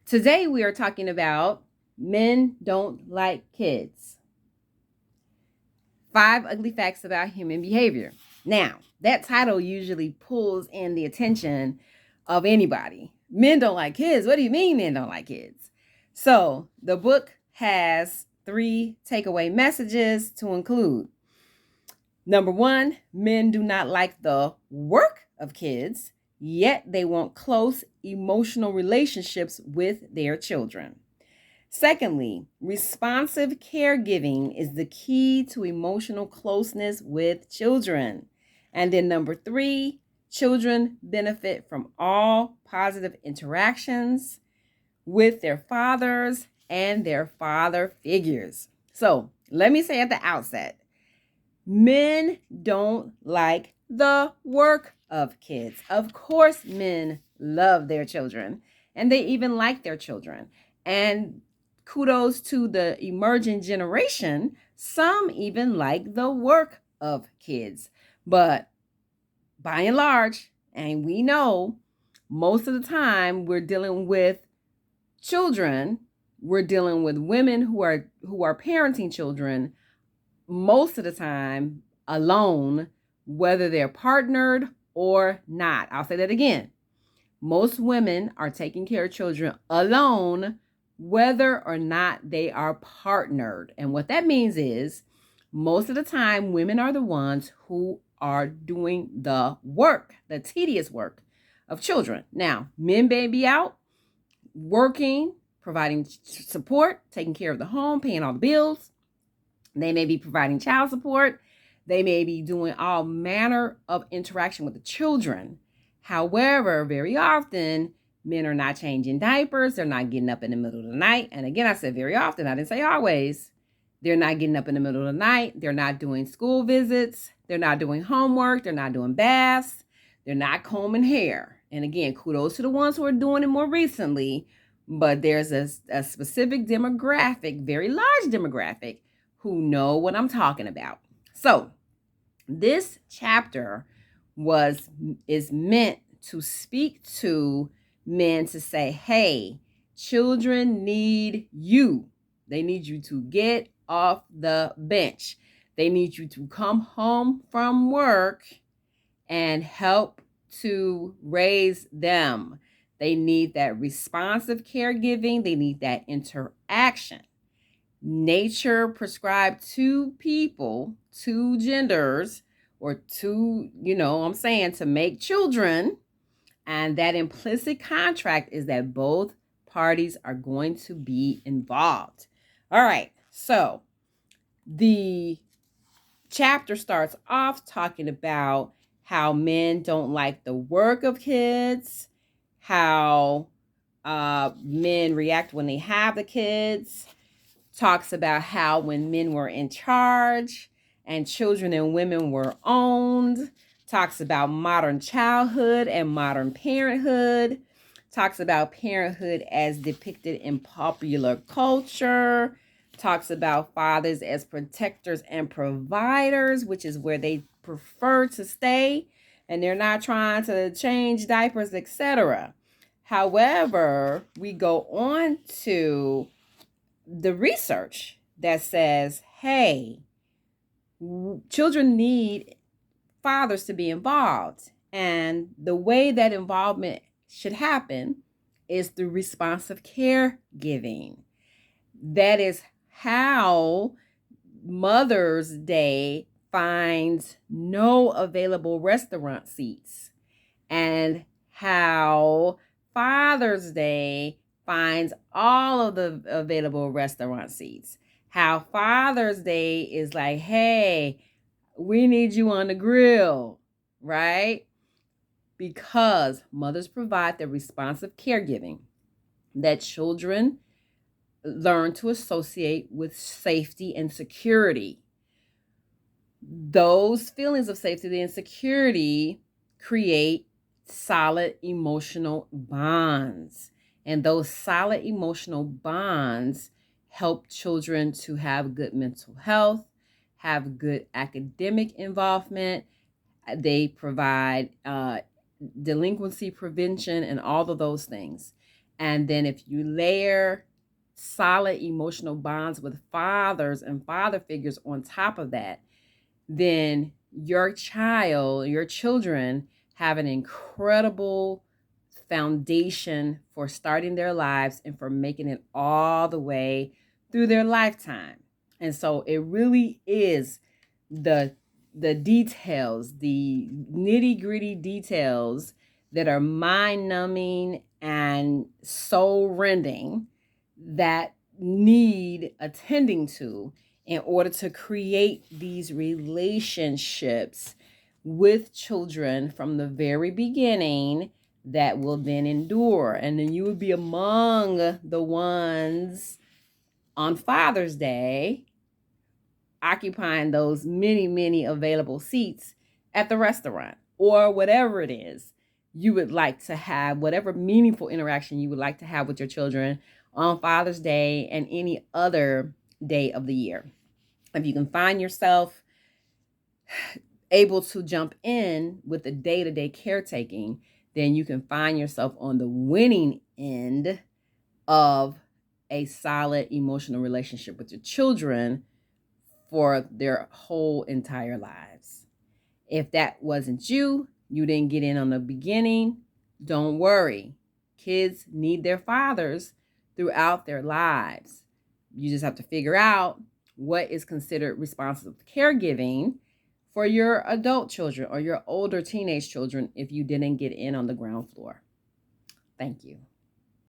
Today we are talking about men don't like kids. 5 ugly facts about human behavior. Now, that title usually pulls in the attention of anybody. Men don't like kids. What do you mean men don't like kids? So the book has 3 takeaway messages to include. Number 1, men do not like the work of kids, yet they want close emotional relationships with their children. Secondly, responsive caregiving is the key to emotional closeness with children. And then number 3, children benefit from all positive interactions with their fathers and their father figures. So let me say at the outset, men don't like the work of kids. Of course, men love their children and they even like their children. And kudos to the emerging generation. Some even like the work of kids. But by and large, and we know most of the time we're dealing with children, we're dealing with women who are parenting children most of the time alone, whether they're partnered or not. I'll say that again. Most women are taking care of children alone, whether or not they are partnered. And what that means is most of the time, women are the ones who are doing the work, the tedious work of children. Now, men may be out working, providing support, taking care of the home, paying all the bills. They may be providing child support. They may be doing all manner of interaction with the children. However, very often, men are not changing diapers. They're not getting up in the middle of the night. And again, I said very often. I didn't say always. They're not getting up in the middle of the night. They're not doing school visits. They're not doing homework. They're not doing baths. They're not combing hair. And again, kudos to the ones who are doing it more recently. But there's a specific demographic, very large demographic, who know what I'm talking about. So this chapter is meant to speak to men to say, hey, children need you. They need you to get off the bench. They need you to come home from work and help to raise them. They need that responsive caregiving. They need that interaction. Nature prescribed 2 people, 2 genders, or 2, to make children. And that implicit contract is that both parties are going to be involved. All right. So the chapter starts off talking about how men don't like the work of kids, how men react when they have the kids. Talks about how when men were in charge and children and women were owned. Talks about modern childhood and modern parenthood. Talks about parenthood as depicted in popular culture. Talks about fathers as protectors and providers, which is where they prefer to stay, and they're not trying to change diapers, etc. However, we go on to the research that says, hey, children need fathers to be involved. And the way that involvement should happen is through responsive caregiving. That is how Mother's Day finds no available restaurant seats, and how Father's Day finds all of the available restaurant seats. How Father's Day is like, hey, we need you on the grill, right? Because mothers provide the responsive caregiving that children learn to associate with safety and security. Those feelings of safety and security create solid emotional bonds. And those solid emotional bonds help children to have good mental health, have good academic involvement. They provide delinquency prevention and all of those things. And then if you layer solid emotional bonds with fathers and father figures on top of that, then your children have an incredible foundation for starting their lives and for making it all the way through their lifetime. And so it really is the details, the nitty-gritty details that are mind-numbing and soul-rending that need attending to in order to create these relationships with children from the very beginning that will then endure. And then you will be among the ones on Father's Day occupying those many, many available seats at the restaurant or whatever it is you would like to have, whatever meaningful interaction you would like to have with your children on Father's Day and any other day of the year. If you can find yourself able to jump in with the day-to-day caretaking, then you can find yourself on the winning end of a solid emotional relationship with your children for their whole entire lives. If that wasn't you, you didn't get in on the beginning, don't worry. Kids need their fathers throughout their lives. You just have to figure out what is considered responsible caregiving for your adult children or your older teenage children if you didn't get in on the ground floor. Thank you.